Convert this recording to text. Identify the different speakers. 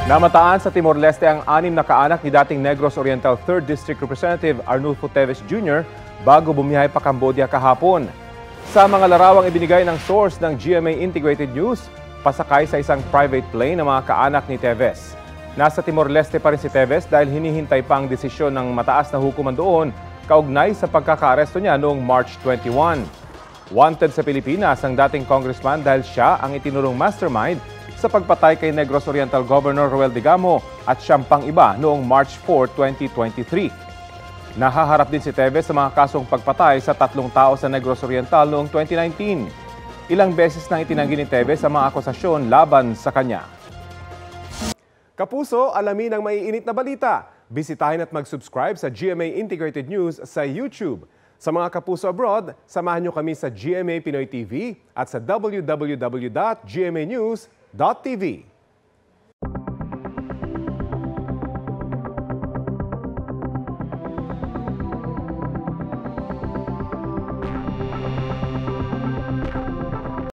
Speaker 1: Namataan sa Timor-Leste ang 6 na kaanak ni dating Negros Oriental 3rd District Representative Arnulfo Teves Jr. bago bumiyahe pa Cambodia kahapon. Sa mga larawang ibinigay ng source ng GMA Integrated News, pasakay sa isang private plane ang mga kaanak ni Teves. Nasa Timor-Leste pa rin si Teves dahil hinihintay pa ang desisyon ng mataas na hukuman doon kaugnay sa pagkakaaresto niya noong March 21. Wanted sa Pilipinas ang dating congressman dahil siya ang itinurong mastermind sa pagpatay kay Negros Oriental Governor Roel Digamo at siyang pang iba noong March 4, 2023. Nahaharap din si Teves sa mga kasong pagpatay sa 3 tao sa Negros Oriental noong 2019. Ilang beses nang itinanggi ni Teves ang mga akusasyon laban sa kanya. Kapuso, alamin ang maiinit na balita. Bisitahin at mag-subscribe sa GMA Integrated News sa YouTube. Sa mga kapuso abroad, samahan niyo kami sa GMA Pinoy TV at sa www.gmanews.tv.